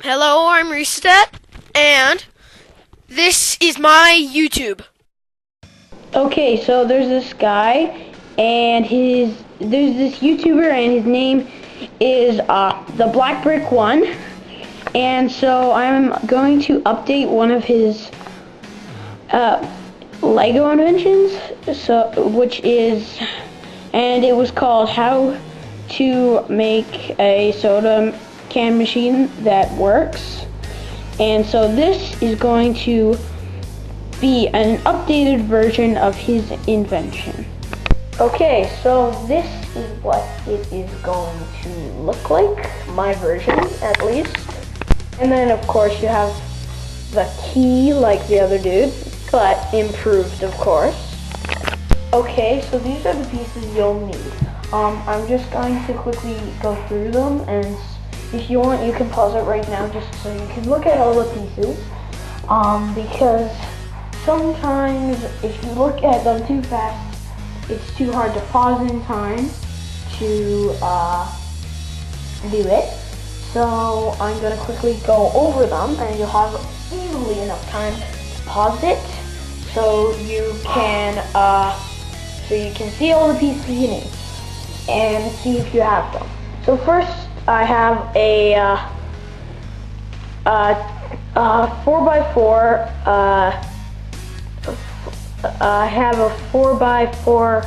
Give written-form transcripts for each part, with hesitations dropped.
Hello, I'm Reset, and this is my YouTube. Okay, so there's this guy, and there's this YouTuber, and his name is the Black Brick One, and so I'm going to update one of his Lego inventions, and it was called How to Make a Soda Can Machine That Works. And so this is going to be an updated version of his invention. Okay, so this is what it is going to look like, my version at least. And then of course you have the key like the other dude, but improved of course. Okay, so these are the pieces you'll need. I'm just going to quickly go through them, and if you want you can pause it right now just so you can look at all the pieces. Because sometimes if you look at them too fast, it's too hard to pause in time to do it. So I'm going to quickly go over them, and you'll have easily enough time to pause it so you can see all the pieces you need and see if you have them. So first I have a 4x4. I have a 4x4.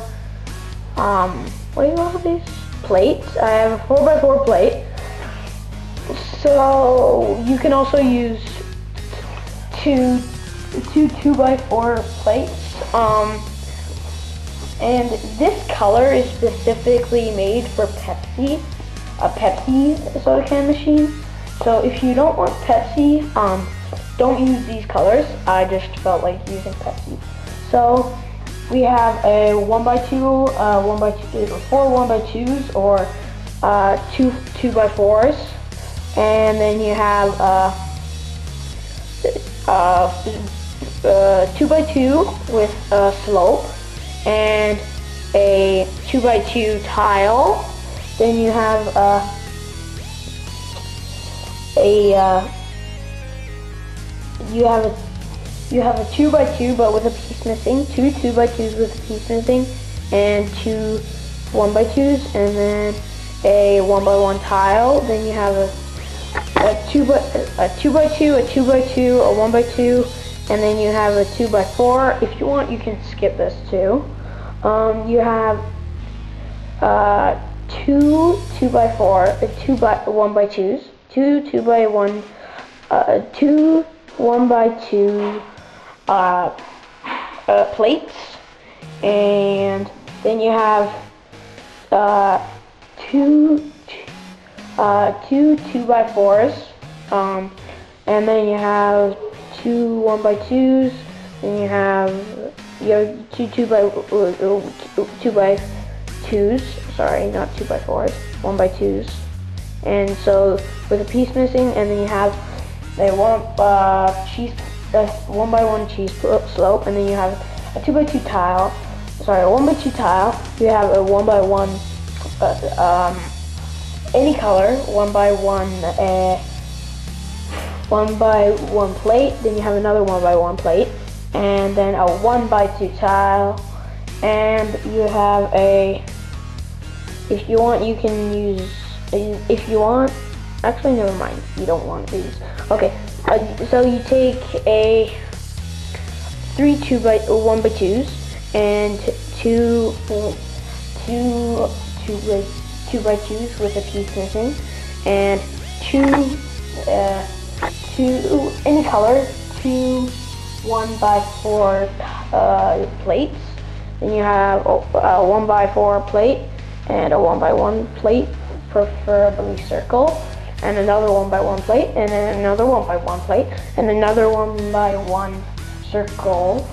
What do you call these? Plates. I have a 4x4 plate. So you can also use two 2x4 plates. And this color is specifically made for Pepsi, a Pepsi soda can machine. So if you don't want Pepsi, don't use these colors. I just felt like using Pepsi. So we have a 1x2, 4 1x2s, or 2 2x4s, and then you have 2x2 with a slope, and a 2x2 tile. Then you have you have a 2x2 but with a piece missing, two 2x2s with a piece missing, and two 1x2s, and then a 1x1 tile. Then you have a 2x2, a 2x2, a 1x2, and then you have a 2x4. If you want, you can skip this too. You have two 2x4, two 1x2s, two 2x1, two 1x2 plates, and then you have two 2x4s, and then you have two 1x2s, then you have two 2x2s, sorry, not 2x4s, 1x2s, and so with a piece missing, and then you have a 1x1 cheese slope, and then you have a 2x2 tile, sorry, a 1x2 tile. You have a 1x1 any color, 1x1 plate, then you have another 1x1 plate, and then a 1x2 tile, and you have a, if you want you can use, if you want, actually never mind, you don't want these. Okay, so you take a 3 1x2s and two 2x2s with a piece missing, and two any color, two 1x4 plates. Then you have a 1x4 plate and a 1x1 plate, preferably circle, and another 1x1 plate, and then another 1x1 plate, and another 1x1 circle,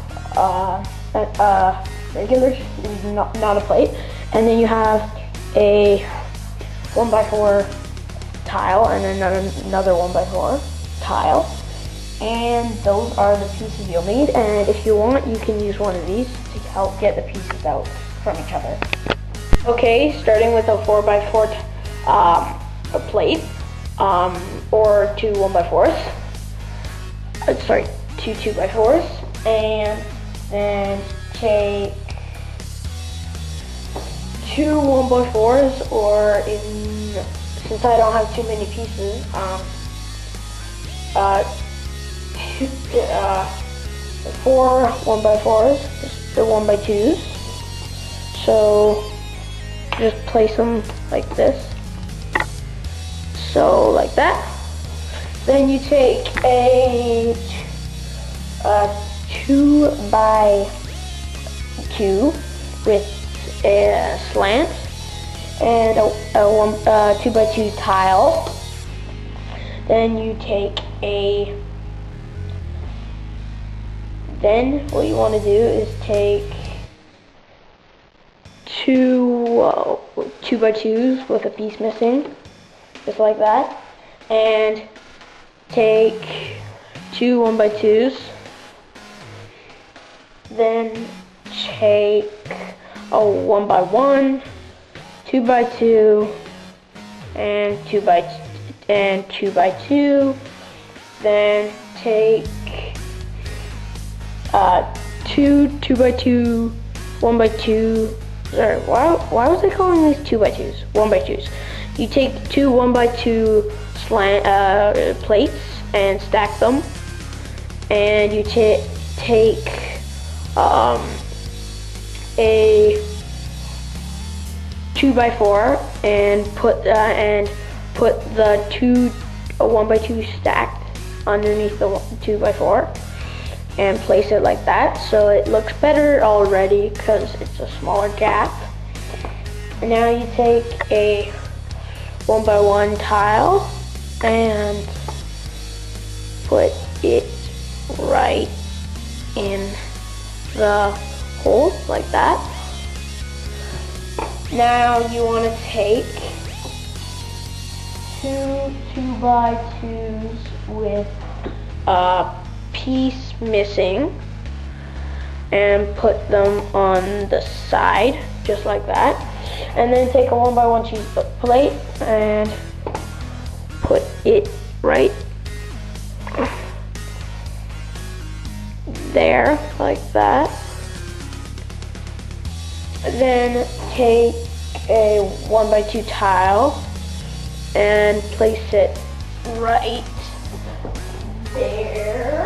regular, not a plate, and then you have a 1x4 tile, and another 1x4 tile, and those are the pieces you'll need. And if you want, you can use one of these to help get the pieces out from each other. Okay, starting with a 4x4 plate. or two 1x4s. Sorry, two 2x4s, and then take two 1x4s, or since I don't have too many pieces, four 1x4s, just the 1x2s. So just place them like this. So like that. Then you take a 2x2 with a slant and a 2x2 tile. Then you take then what you want to do is take two 2x2s with a piece missing, just like that, and take two 1x2s, then take a 1x1, 2x2, and 2x2, then take two 2x2, 1x2. Sorry, why was I calling these 2x2s? 1x2s. You take two 1x2 slant plates and stack them, and you take a 2x4 and put the two 1x2 stacked underneath the 2x4 and place it like that, so it looks better already because it's a smaller gap. And now you take a 1x1 tile and put it right in the hole like that. Now you want to take two 2x2s with a piece missing and put them on the side just like that, and then take a 1x1 cheese plate and put it right there like that. Then take a 1x2 tile and place it right there.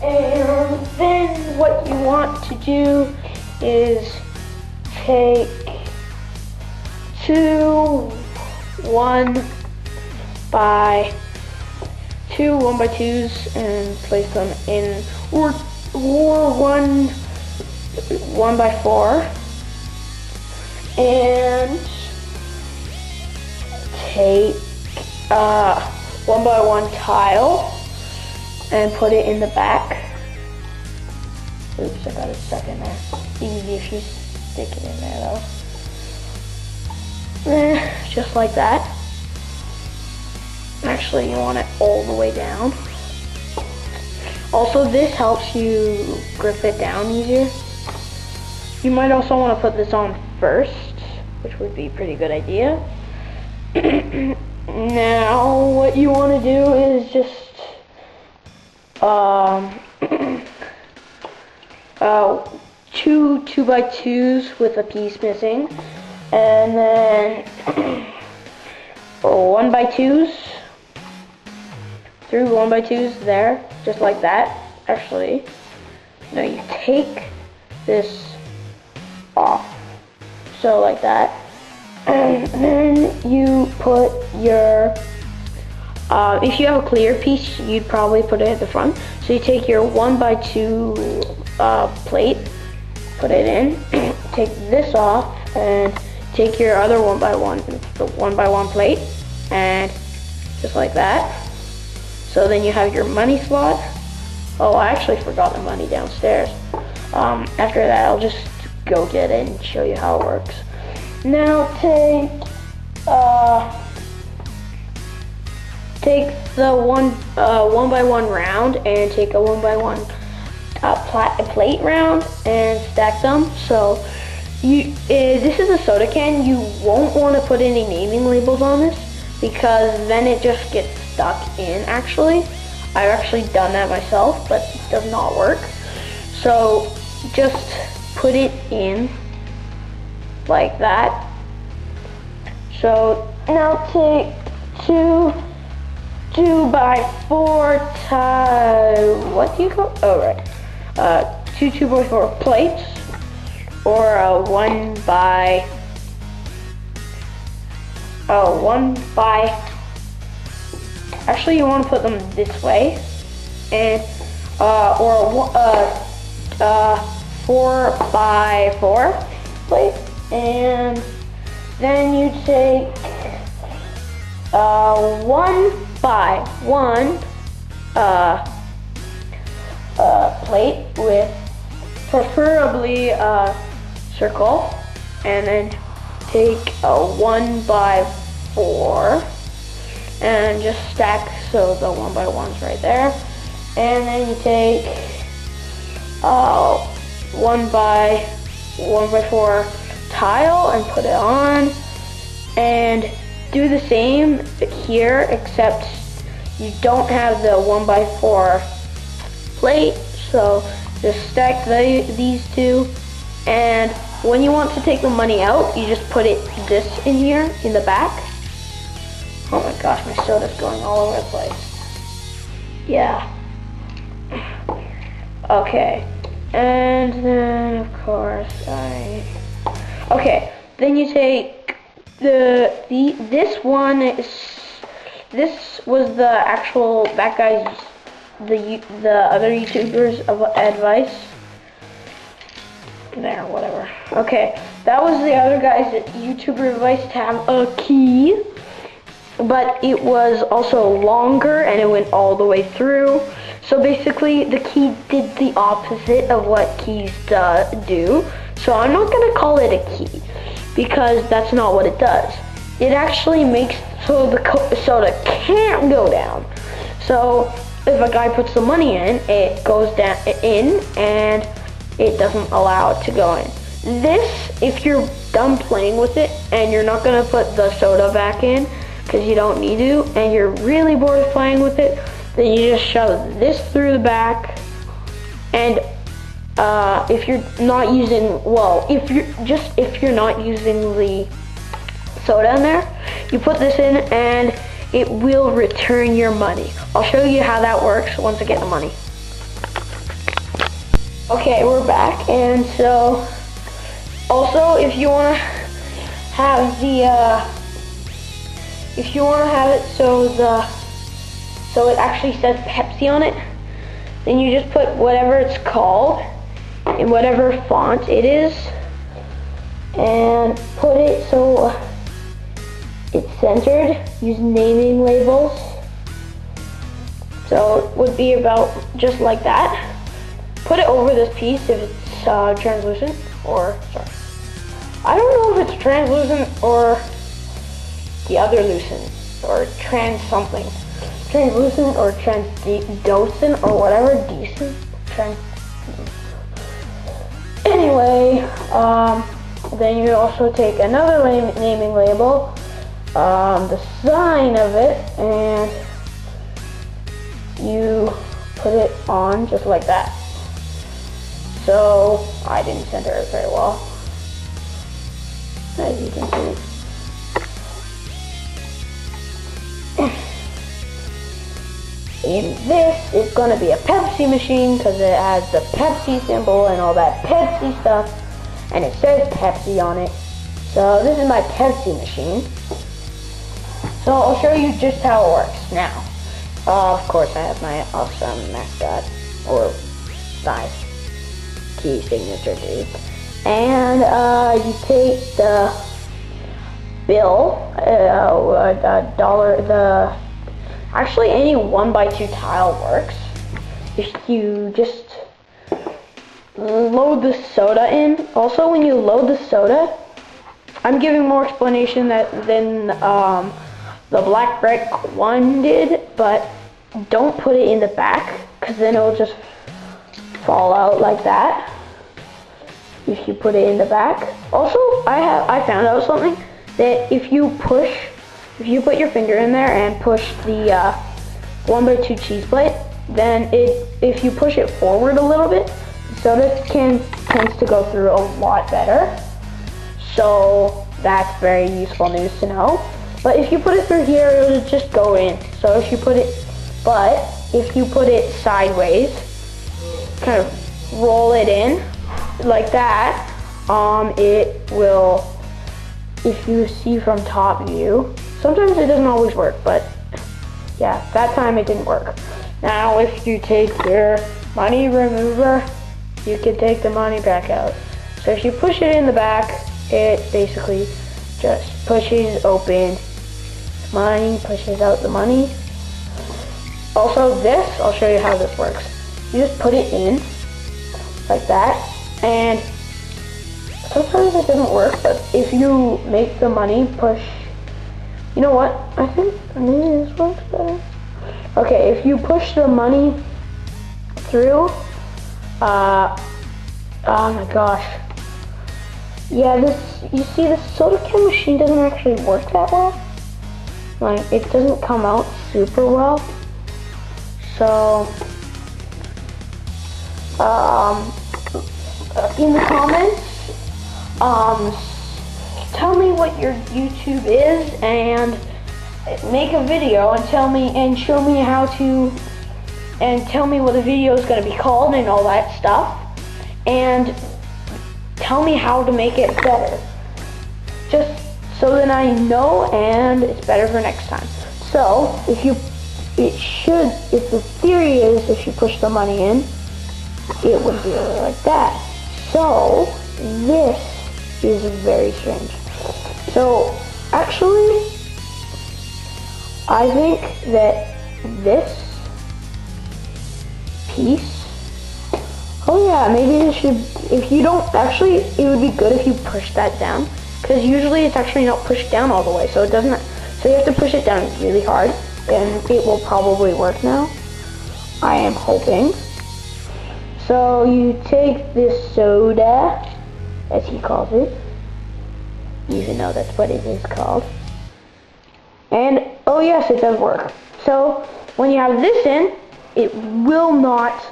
And then what you want to do is take two 1x2s and place them in, or one 1x4, and take a 1x1 tile and put it in the back. Oops, I got it stuck in there. Easy if you stick it in there though. Just like that. Actually, you want it all the way down. Also, this helps you grip it down easier. You might also want to put this on first, which would be a pretty good idea. Now, what you want to do is just two 2x2s with a piece missing, and then 1x2s, through 1x2s there, just like that. Actually, no, you take this off, so like that, and then you put your if you have a clear piece, you'd probably put it at the front. So you take your 1x2 plate, put it in, take this off, and take your other 1x1, the 1x1 plate, and just like that. So then you have your money slot. Oh, I actually forgot the money downstairs. After that, I'll just go get it and show you how it works. Now take the 1x1 round and take a 1x1 plate round and stack them. So this is a soda can. You won't want to put any naming labels on this because then it just gets stuck in. Actually, I've actually done that myself, but it does not work. So just put it in like that. So now take two 2x4 what do you call? Oh right, two 2x4 plates, or a 1x. Actually, you want to put them this way, and or a 4x4 plate, and then you take 1x1 plate with preferably a circle, and then take a 1x4 and just stack so the 1x1's right there, and then you take 1x4 tile and put it on, and do the same here, except you don't have the 1x4 plate, so just stack these two, and when you want to take the money out, you just put this in here in the back. Oh my gosh, my soda's going all over the place. Yeah. Okay. And then of course okay, then you take this was the actual, that guy's, the other YouTubers of advice. There, whatever. Okay, that was the other guy's YouTuber advice to have a key, but it was also longer and it went all the way through. So basically, the key did the opposite of what keys do. So I'm not gonna call it a key, because that's not what it does. It actually makes so the soda can't go down. So if a guy puts the money in, it goes down in, and it doesn't allow it to go in. This, if you're done playing with it and you're not gonna put the soda back in because you don't need to, and you're really bored of playing with it, then you just shove this through the back. And if you're not using, if you're not using the soda in there, you put this in and it will return your money. I'll show you how that works once I get the money. Okay, we're back, and so also if you want to have it so it actually says Pepsi on it, then you just put whatever it's called in whatever font it is and put it so it's centered. Use naming labels. So it would be about just like that. Put it over this piece if it's translucent, or sorry, I don't know if it's translucent or the other lucent, or trans something, translucent or transdocent or whatever, decent, anyway, then you also take another naming label, the sign of it, and you put it on just like that. So I didn't center it very well, as you can see. And this is going to be a Pepsi machine because it has the Pepsi symbol and all that Pepsi stuff, and it says Pepsi on it. So this is my Pepsi machine. So I'll show you just how it works now. Of course I have my awesome mascot, or nice key signature dude. And you take the bill, actually any 1x2 tile works. If you just load the soda in. Also, when you load the soda, I'm giving more explanation than the black brick one did, but don't put it in the back because then it'll just fall out like that if you put it in the back. Also, I found out something, that if you push if you put your finger in there and push the 1x2 cheese plate, then if you push it forward a little bit, the soda can tends to go through a lot better. So that's very useful news to know. But if you put it through here, it'll just go in. So if you put it sideways, kind of roll it in like that, it will, if you see from top view, sometimes it doesn't always work, but yeah, that time it didn't work. Now if you take your money remover, you can take the money back out. So if you push it in the back, it basically just pushes open money, pushes out the money. Also this, I'll show you how this works. You just put it in like that, and sometimes it doesn't work, but if you make the money push, you know what, I think maybe this works better. Okay, if you push the money through, oh my gosh. Yeah, you see this soda can machine doesn't actually work that well. Like, it doesn't come out super well. So, in the comments, tell me what your YouTube is and make a video and tell me and show me how to, and tell me what the video is going to be called and all that stuff, and tell me how to make it better, just so that I know and it's better for next time. So if the theory is if you push the money in, it would be like that. So this is very strange. So actually, I think that this piece, oh yeah, maybe it should, if you don't, actually it would be good if you push that down, because usually it's actually not pushed down all the way, so it doesn't, so you have to push it down really hard, and it will probably work now. I am hoping. So you take this soda, as he calls it, even though that's what it is called, and oh yes, it does work. So when you have this in, it will not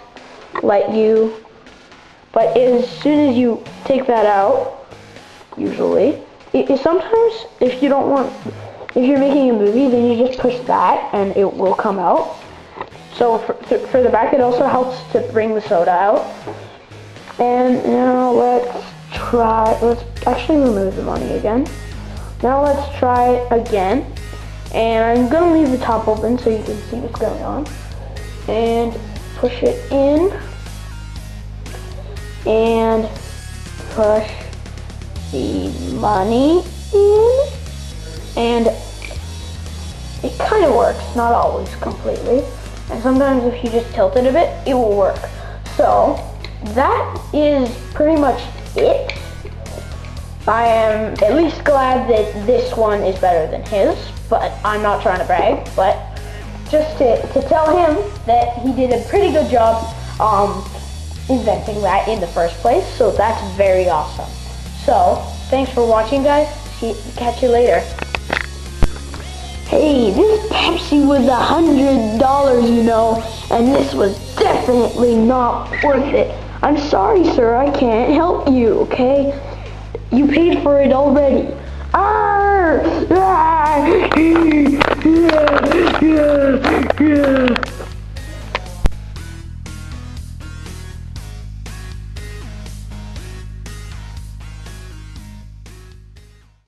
let you, but as soon as you take that out, usually, sometimes if you don't want, if you're making a movie, then you just push that and it will come out. So for the back, it also helps to bring the soda out. And now let's actually remove the money again. Now let's try again. And I'm gonna leave the top open so you can see what's going on. And push it in. And push the money in. And it kind of works, not always completely. And sometimes if you just tilt it a bit, it will work. So that is pretty much it. I am at least glad that this one is better than his, but I'm not trying to brag, but just to tell him that he did a pretty good job inventing that in the first place, so that's very awesome. So, thanks for watching, guys. Catch you later. Hey, this Pepsi was $100, you know, and this was definitely not worth it. I'm sorry, sir, I can't help you, okay? You paid for it already. Arr! Ah!